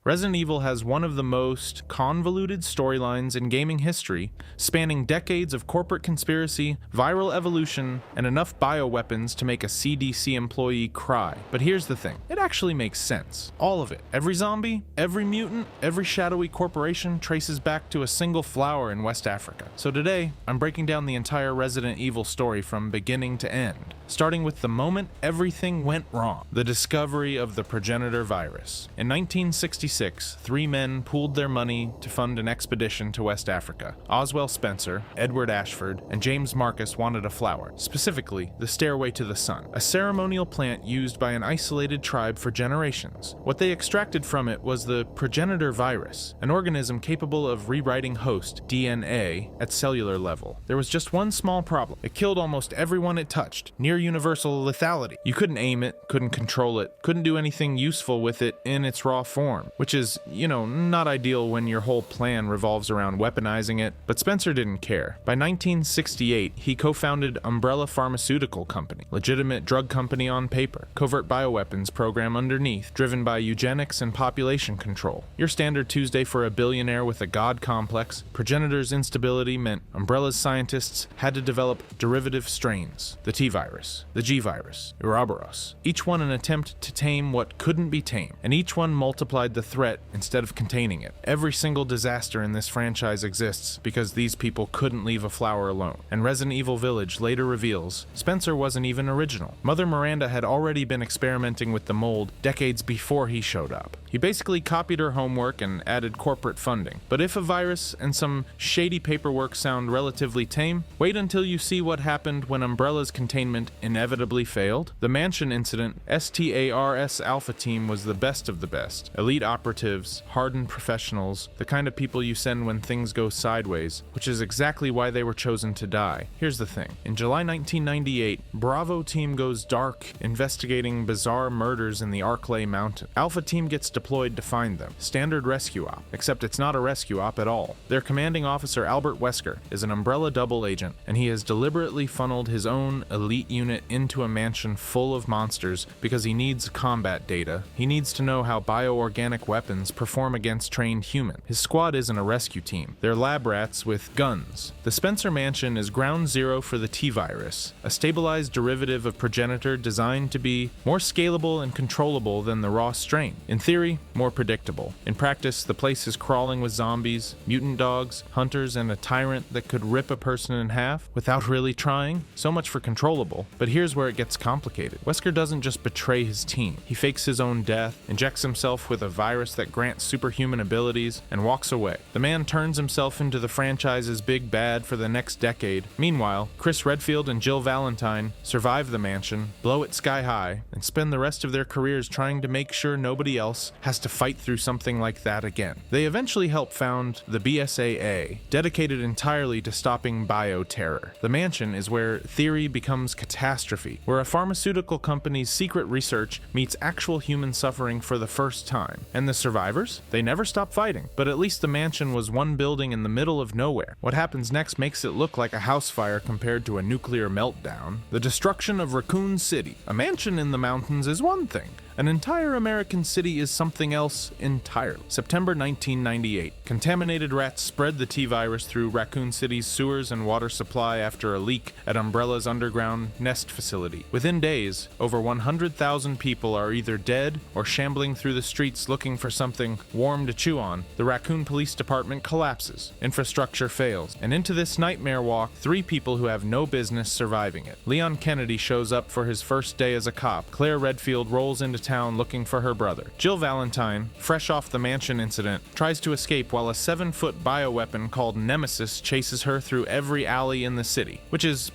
Resident Evil has one of the most convoluted storylines in gaming history, spanning decades of corporate conspiracy, viral evolution, and enough bioweapons to make a CDC employee cry. But here's the thing, it actually makes sense. All of it. Every zombie, every mutant, every shadowy corporation traces back to a single flower in West Africa. So today, I'm breaking down the entire Resident Evil story from beginning to end, starting with the moment everything went wrong, the discovery of the progenitor virus. In 1966, 3 men pooled their money to fund an expedition to West Africa. Oswell Spencer, Edward Ashford, and James Marcus wanted a flower, specifically the Stairway to the Sun, a ceremonial plant used by an isolated tribe for generations. What they extracted from it was the progenitor virus, an organism capable of rewriting host DNA at cellular level. There was just one small problem. It killed almost everyone it touched, near universal lethality. You couldn't aim it, couldn't control it, couldn't do anything useful with it in its raw form, which is, not ideal when your whole plan revolves around weaponizing it, but Spencer didn't care. By 1968, he co-founded Umbrella Pharmaceutical Company, legitimate drug company on paper, covert bioweapons program underneath, driven by eugenics and population control. Your standard Tuesday for a billionaire with a god complex. Progenitor's instability meant Umbrella's scientists had to develop derivative strains, the T-virus, the G-virus, Ouroboros, each one an attempt to tame what couldn't be tamed, and each one multiplied the threat instead of containing it. Every single disaster in this franchise exists because these people couldn't leave a flower alone. And Resident Evil Village later reveals Spencer wasn't even original. Mother Miranda had already been experimenting with the mold decades before he showed up. He basically copied her homework and added corporate funding. But if a virus and some shady paperwork sound relatively tame, wait until you see what happened when Umbrella's containment inevitably failed. The Mansion incident, STARS Alpha Team was the best of the best. Elite operatives, hardened professionals, the kind of people you send when things go sideways, which is exactly why they were chosen to die. Here's the thing. In July 1998, Bravo Team goes dark, investigating bizarre murders in the Arklay Mountain. Alpha Team gets deployed to find them. Standard rescue op, except it's not a rescue op at all. Their commanding officer, Albert Wesker, is an Umbrella double agent, and he has deliberately funneled his own elite unit into a mansion full of monsters because he needs combat data. He needs to know how bioorganic weapons perform against trained humans. His squad isn't a rescue team. They're lab rats with guns. The Spencer Mansion is ground zero for the T-virus, a stabilized derivative of progenitor designed to be more scalable and controllable than the raw strain. In theory, more predictable. In practice, the place is crawling with zombies, mutant dogs, hunters, and a tyrant that could rip a person in half without really trying. So much for controllable. But here's where it gets complicated. Wesker doesn't just betray his team. He fakes his own death, injects himself with a virus that grants superhuman abilities, and walks away. The man turns himself into the franchise's big bad for the next decade. Meanwhile, Chris Redfield and Jill Valentine survive the mansion, blow it sky high, and spend the rest of their careers trying to make sure nobody else has to fight through something like that again. They eventually help found the BSAA, dedicated entirely to stopping bioterror. The mansion is where theory becomes catastrophe, where a pharmaceutical company's secret research meets actual human suffering for the first time. And the survivors? They never stop fighting, but at least the mansion was one building in the middle of nowhere. What happens next makes it look like a house fire compared to a nuclear meltdown. The destruction of Raccoon City. A mansion in the mountains is one thing. An entire American city is something else entirely. September 1998. Contaminated rats spread the T-virus through Raccoon City's sewers and water supply after a leak at Umbrella's underground nest facility. Within days, over 100,000 people are either dead or shambling through the streets looking for something warm to chew on. The Raccoon Police Department collapses. Infrastructure fails. And into this nightmare walk 3 people who have no business surviving it. Leon Kennedy shows up for his first day as a cop. Claire Redfield rolls into town looking for her brother. Jill Valentine, fresh off the mansion incident, tries to escape while a 7-foot bioweapon called Nemesis chases her through every alley in the city, which is,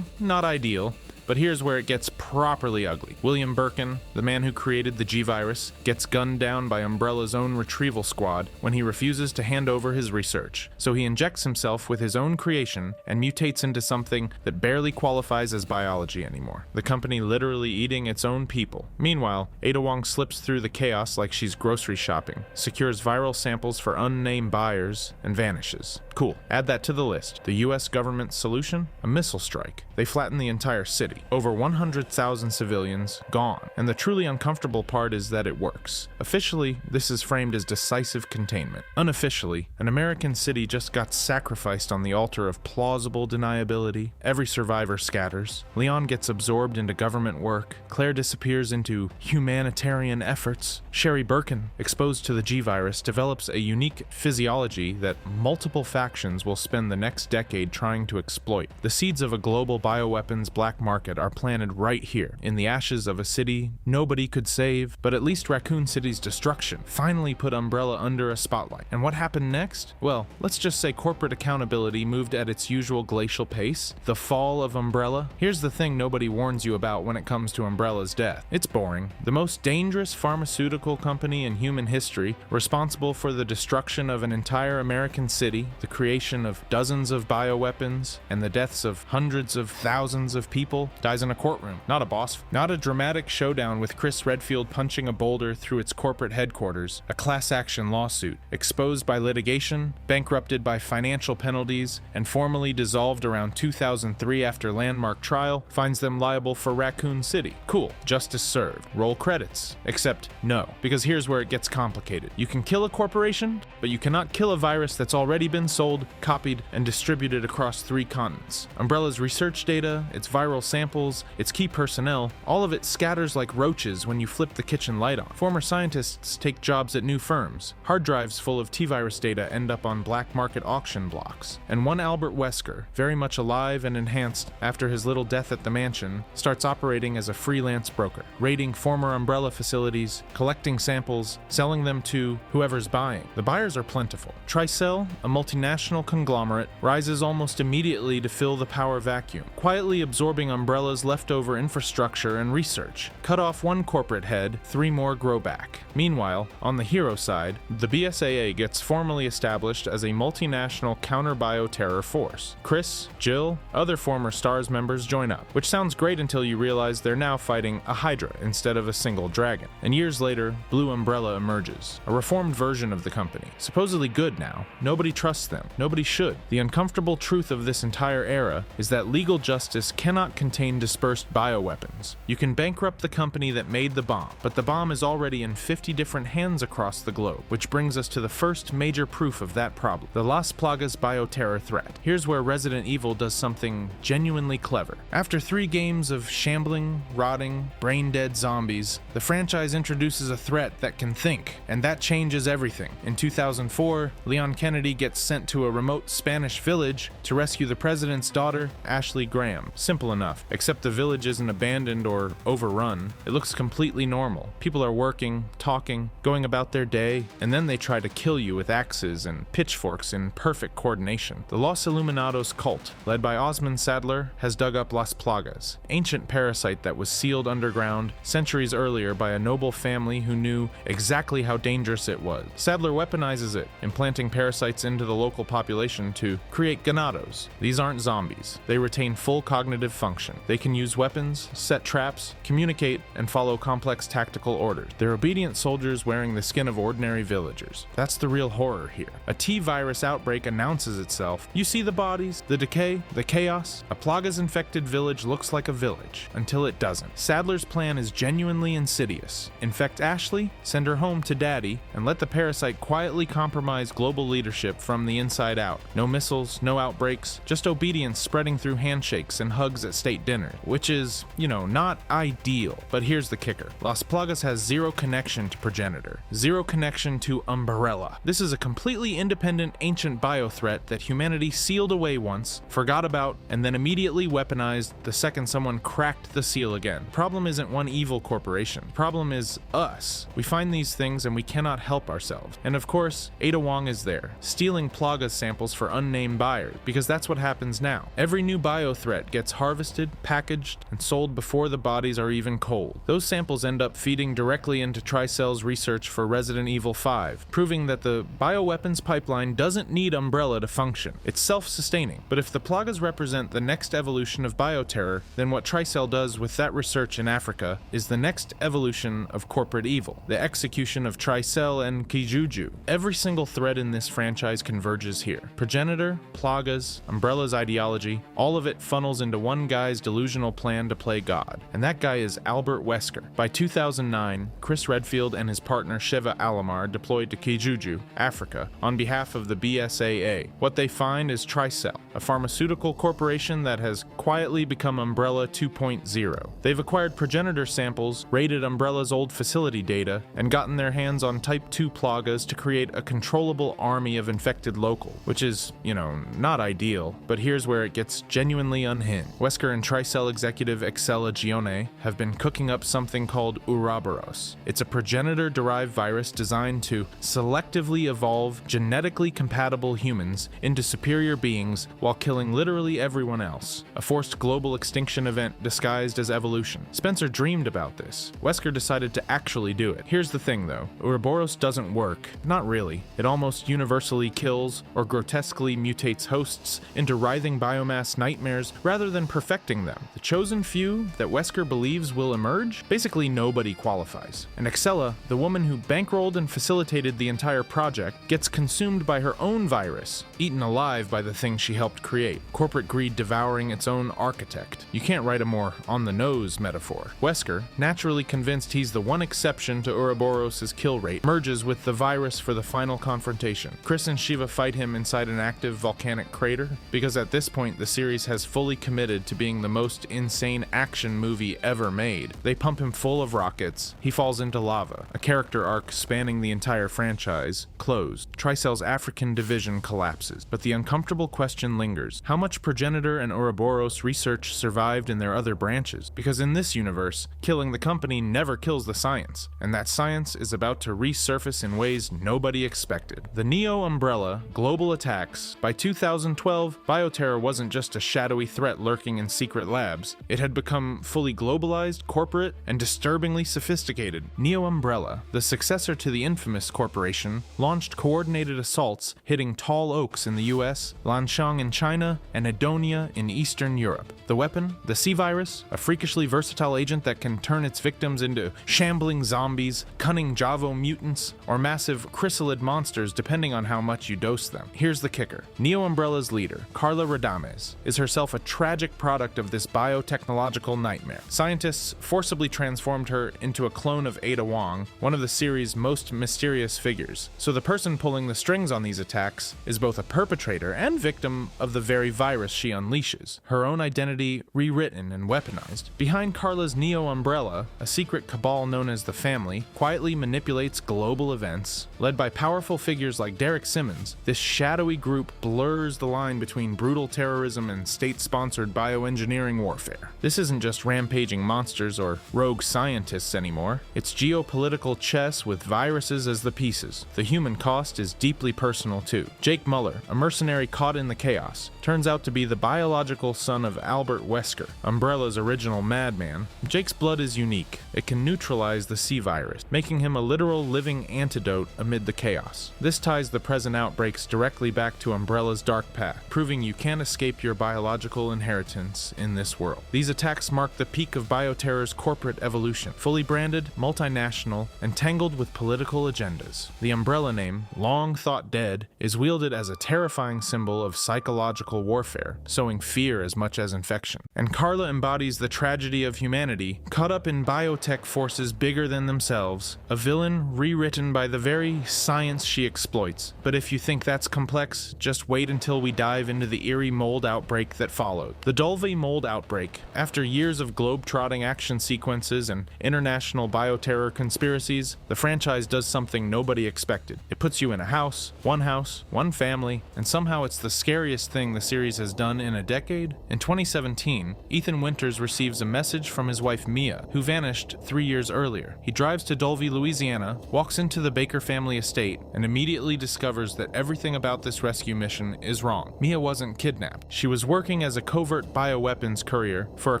not ideal. But here's where it gets properly ugly. William Birkin, the man who created the G-Virus, gets gunned down by Umbrella's own retrieval squad when he refuses to hand over his research. So he injects himself with his own creation and mutates into something that barely qualifies as biology anymore. The company literally eating its own people. Meanwhile, Ada Wong slips through the chaos like she's grocery shopping, secures viral samples for unnamed buyers, and vanishes. Cool. Add that to the list. The US government's solution? A missile strike. They flatten the entire city. Over 100,000 civilians gone. And the truly uncomfortable part is that it works. Officially, this is framed as decisive containment. Unofficially, an American city just got sacrificed on the altar of plausible deniability. Every survivor scatters. Leon gets absorbed into government work. Claire disappears into humanitarian efforts. Sherry Birkin, exposed to the G-Virus, develops a unique physiology that multiple factions will spend the next decade trying to exploit. The seeds of a global bioweapons black market are planted right here, in the ashes of a city nobody could save, but at least Raccoon City's destruction finally put Umbrella under a spotlight. And what happened next? Well, let's just say corporate accountability moved at its usual glacial pace. The fall of Umbrella. Here's the thing nobody warns you about when it comes to Umbrella's death. It's boring. The most dangerous pharmaceutical company in human history, responsible for the destruction of an entire American city, the creation of dozens of bioweapons, and the deaths of hundreds of thousands of people, dies in a courtroom. Not a boss. Not a dramatic showdown with Chris Redfield punching a boulder through its corporate headquarters. A class action lawsuit, exposed by litigation, bankrupted by financial penalties, and formally dissolved around 2003 after landmark trial, finds them liable for Raccoon City. Cool. Justice served. Roll credits. Except no, because here's where it gets complicated. You can kill a corporation, but you cannot kill a virus that's already been sold, copied, and distributed across 3 continents. Umbrella's research data, its viral samples, its key personnel, all of it scatters like roaches when you flip the kitchen light on. Former scientists take jobs at new firms. Hard drives full of T-virus data end up on black market auction blocks. And one Albert Wesker, very much alive and enhanced after his little death at the mansion, starts operating as a freelance broker, raiding former Umbrella facilities, collecting samples, selling them to whoever's buying. The buyers are plentiful. Tricell, a multinational conglomerate, rises almost immediately to fill the power vacuum, quietly absorbing Umbrella's leftover infrastructure and research. Cut off one corporate head, 3 more grow back. Meanwhile, on the hero side, the BSAA gets formally established as a multinational counter-bioterror force. Chris, Jill, other former STARS members join up, which sounds great until you realize they're now fighting a Hydra instead of a single dragon. And years later, Blue Umbrella emerges, a reformed version of the company. Supposedly good now. Nobody trusts them. Nobody should. The uncomfortable truth of this entire era is that legal justice cannot contain dispersed bioweapons. You can bankrupt the company that made the bomb, but the bomb is already in 50 different hands across the globe, which brings us to the first major proof of that problem, the Las Plagas bioterror threat. Here's where Resident Evil does something genuinely clever. After 3 games of shambling, rotting, brain-dead zombies, the franchise introduces a threat that can think, and that changes everything. In 2004, Leon Kennedy gets sent to a remote Spanish village to rescue the president's daughter, Ashley Graham. Simple enough, except the village isn't abandoned or overrun. It looks completely normal. People are working, talking, going about their day, and then they try to kill you with axes and pitchforks in perfect coordination. The Los Illuminados cult, led by Osmond Sadler, has dug up Las Plagas, ancient parasite that was sealed underground centuries earlier by a noble family who knew exactly how dangerous it was. Sadler weaponizes it, implanting parasites into the local population to create ganados. These aren't zombies. They retain full cognitive function. They can use weapons, set traps, communicate, and follow complex tactical orders. They're obedient soldiers wearing the skin of ordinary villagers. That's the real horror here. A T-virus outbreak announces itself. You see the bodies, the decay, the chaos. A Plagas-infected village looks like a village, until it doesn't. Sadler's plan is genuinely insidious. Infect Ashley, send her home to Daddy, and let the parasite quietly compromise global leadership from the inside out. No missiles, no outbreaks, just obedience spreading through handshakes and hugs at state dinner, which is, not ideal. But here's the kicker. Las Plagas has zero connection to Progenitor, zero connection to Umbrella. This is a completely independent ancient biothreat that humanity sealed away once, forgot about, and then immediately weaponized the second someone cracked the seal again. Problem isn't one evil corporation. Problem is us. We find these things and we cannot help ourselves. And of course, Ada Wong is there, stealing Plagas samples for unnamed buyers, because that's what happens now. Every new biothreat gets harvested, packaged, and sold before the bodies are even cold. Those samples end up feeding directly into Tricell's research for Resident Evil 5, proving that the bioweapons pipeline doesn't need Umbrella to function. It's self-sustaining. But if the Plagas represent the next evolution of bioterror, then what Tricell does with that research in Africa is the next evolution of corporate evil, the execution of Tricell and Kijuju. Every single thread in this franchise converges converges here. Progenitor, Plagas, Umbrella's ideology, all of it funnels into one guy's delusional plan to play God. And that guy is Albert Wesker. By 2009, Chris Redfield and his partner Sheva Alomar deployed to Kijuju, Africa, on behalf of the BSAA. What they find is Tricell, a pharmaceutical corporation that has quietly become Umbrella 2.0. They've acquired progenitor samples, raided Umbrella's old facility data, and gotten their hands on Type 2 Plagas to create a controllable army of infected local, which is, not ideal, but here's where it gets genuinely unhinged. Wesker and Tricell executive Excella Gione have been cooking up something called Ouroboros. It's a progenitor-derived virus designed to selectively evolve genetically compatible humans into superior beings while killing literally everyone else. A forced global extinction event disguised as evolution. Spencer dreamed about this. Wesker decided to actually do it. Here's the thing though, Ouroboros doesn't work. Not really. It almost universally kills or grotesquely mutates hosts into writhing biomass nightmares rather than perfecting them. The chosen few that Wesker believes will emerge? Basically nobody qualifies. And Excella, the woman who bankrolled and facilitated the entire project, gets consumed by her own virus, eaten alive by the thing she helped create. Corporate greed devouring its own architect. You can't write a more on-the-nose metaphor. Wesker, naturally convinced he's the one exception to Ouroboros' kill rate, merges with the virus for the final confrontation. Chris and Shiva fight him inside an active volcanic crater, because at this point the series has fully committed to being the most insane action movie ever made. They pump him full of rockets, he falls into lava. A character arc spanning the entire franchise, closed. Tricell's African division collapses, but the uncomfortable question lingers. How much progenitor and Ouroboros research survived in their other branches? Because in this universe, killing the company never kills the science, and that science is about to resurface in ways nobody expected. The Neo Umbrella global attacks. By 2012, bioterror wasn't just a shadowy threat lurking in secret labs. It had become fully globalized, corporate, and disturbingly sophisticated. Neo Umbrella, the successor to the infamous corporation, launched coordinated assaults hitting tall oaks in the US, Lanshan in China, and Edonia in Eastern Europe. The weapon? The C-Virus, a freakishly versatile agent that can turn its victims into shambling zombies, cunning Javo mutants, or massive chrysalid monsters depending on how much you dose them. Here's the kicker. Neo Umbrella's leader, Carla Radames, is herself a tragic product of this biotechnological nightmare. Scientists forcibly transformed her into a clone of Ada Wong, one of the series' most mysterious figures. So the person pulling the strings on these attacks is both a perpetrator and victim of the very virus she unleashes. Her own identity rewritten and weaponized. Behind Carla's Neo Umbrella, a secret cabal known as the Family quietly manipulates global events. Led by powerful figures like Derek Simmons, this shadowy group blurs the line between brutal terrorism and state-sponsored bioengineering warfare. This isn't just rampaging monsters or rogue scientists anymore. It's geopolitical chess with viruses as the pieces. The human cost is deeply personal too. Jake Muller, a mercenary caught in the chaos, turns out to be the biological son of Albert Wesker, Umbrella's original madman. Jake's blood is unique. It can neutralize the C-Virus, making him a literal living antidote amid the chaos. This ties the present outbreaks directly back to Umbrella's dark path, proving you can't escape your biological inheritance in this world. These attacks mark the peak of bioterror's corporate evolution, fully branded, multinational, and tangled with political agendas. The Umbrella name, long thought dead, is wielded as a terrifying symbol of psychological warfare, sowing fear as much as infection. And Carla embodies the tragedy of humanity, caught up in biotech forces bigger than themselves, a villain rewritten by the very science she exploits. But if you think that's complex, just wait until we dive into the eerie mold outbreak that followed. The Dulve mold outbreak. After years of globe-trotting action sequences and international bioterror conspiracies, the franchise does something nobody expected. It puts you in a house, one family, and somehow it's the scariest thing the series has done in a decade. In 2017, Ethan Winters receives a message from his wife Mia, who vanished 3 years earlier. He drives to Dulve, Louisiana, walks into the Baker family estate, and immediately discovers that everything about this rescue mission is wrong. Mia wasn't kidnapped. She was working as a covert bioweapons courier for a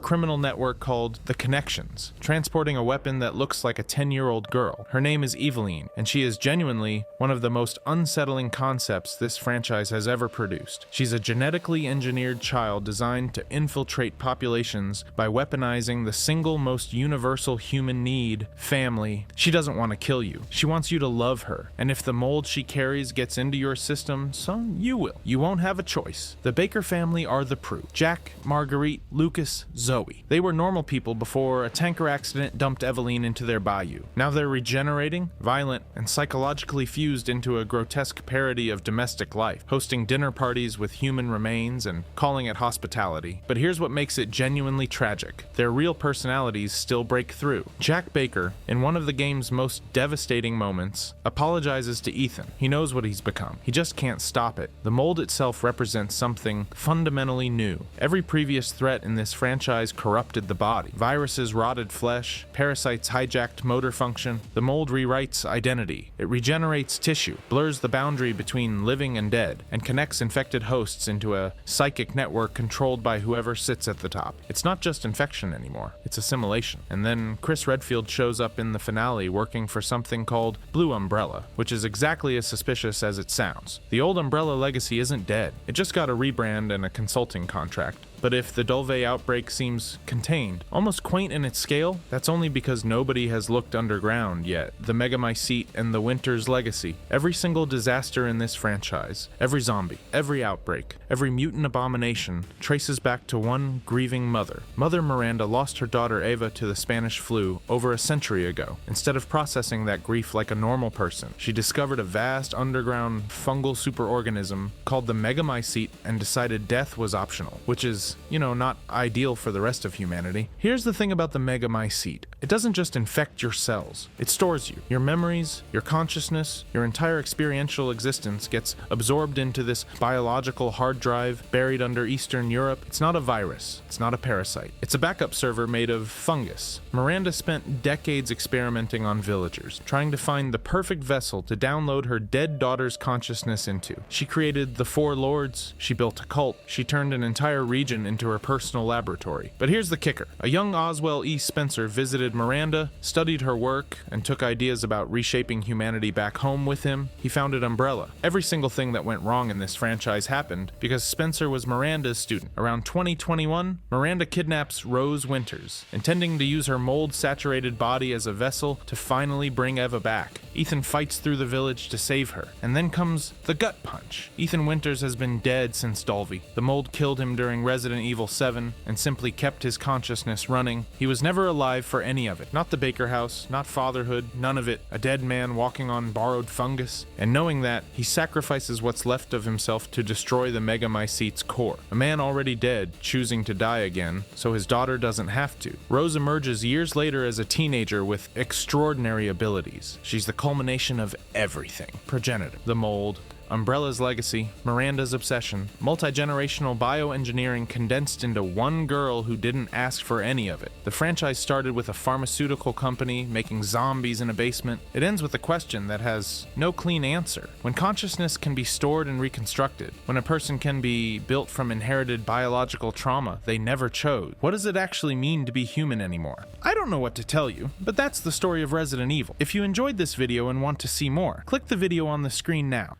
criminal network called The Connections, transporting a weapon that looks like a 10-year-old girl. Her name is Eveline, and she is genuinely one of the most unsettling concepts this franchise has ever produced. She's a genetically engineered child designed to infiltrate populations by weaponizing the single most universal human need, family. She doesn't want to kill you. She wants you to love her, and if the mold she carries gets into your system, system, so you will. You won't have a choice. The Baker family are the proof. Jack, Marguerite, Lucas, Zoe. They were normal people before a tanker accident dumped Eveline into their bayou. Now they're regenerating, violent, and psychologically fused into a grotesque parody of domestic life, hosting dinner parties with human remains and calling it hospitality. But here's what makes it genuinely tragic. Their real personalities still break through. Jack Baker, in one of the game's most devastating moments, apologizes to Ethan. He knows what he's become. He just can't stop it. The mold itself represents something fundamentally new. Every previous threat in this franchise corrupted the body. Viruses rotted flesh, parasites hijacked motor function. The mold rewrites identity. It regenerates tissue, blurs the boundary between living and dead, and connects infected hosts into a psychic network controlled by whoever sits at the top. It's not just infection anymore, it's assimilation. And then Chris Redfield shows up in the finale working for something called Blue Umbrella, which is exactly as suspicious as it sounds. The old Umbrella legacy isn't dead. It just got a rebrand and a consulting contract. But if the Dulve outbreak seems contained, almost quaint in its scale, that's only because nobody has looked underground yet. The Megamycete and the Winter's legacy. Every single disaster in this franchise, every zombie, every outbreak, every mutant abomination traces back to one grieving mother. Mother Miranda lost her daughter Eva to the Spanish flu over a century ago. Instead of processing that grief like a normal person, she discovered a vast underground fungal superorganism called the Megamycete and decided death was optional, which is, not ideal for the rest of humanity. Here's the thing about the Megamycete. It doesn't just infect your cells. It stores you. Your memories, your consciousness, your entire experiential existence gets absorbed into this biological hard drive buried under Eastern Europe. It's not a virus. It's not a parasite. It's a backup server made of fungus. Miranda spent decades experimenting on villagers, trying to find the perfect vessel to download her dead daughter's consciousness into. She created the Four Lords. She built a cult. She turned an entire region into her personal laboratory. But here's the kicker. A young Oswell E. Spencer visited Miranda, studied her work, and took ideas about reshaping humanity back home with him. He founded Umbrella. Every single thing that went wrong in this franchise happened because Spencer was Miranda's student. Around 2021, Miranda kidnaps Rose Winters, intending to use her mold-saturated body as a vessel to finally bring Eva back. Ethan fights through the village to save her. And then comes the gut punch. Ethan Winters has been dead since Dulve. The mold killed him during Resident Evil 7 and simply kept his consciousness running. He was never alive for any of it. Not the Baker house, not fatherhood, none of it. A dead man walking on borrowed fungus. And knowing that, he sacrifices what's left of himself to destroy the Megamycete's core. A man already dead, choosing to die again, so his daughter doesn't have to. Rose emerges years later as a teenager with extraordinary abilities. She's the culmination of everything. Progenitor, the mold, Umbrella's legacy, Miranda's obsession, multi-generational bioengineering condensed into one girl who didn't ask for any of it. The franchise started with a pharmaceutical company making zombies in a basement. It ends with a question that has no clean answer. When consciousness can be stored and reconstructed, when a person can be built from inherited biological trauma they never chose, what does it actually mean to be human anymore? I don't know what to tell you, but that's the story of Resident Evil. If you enjoyed this video and want to see more, click the video on the screen now.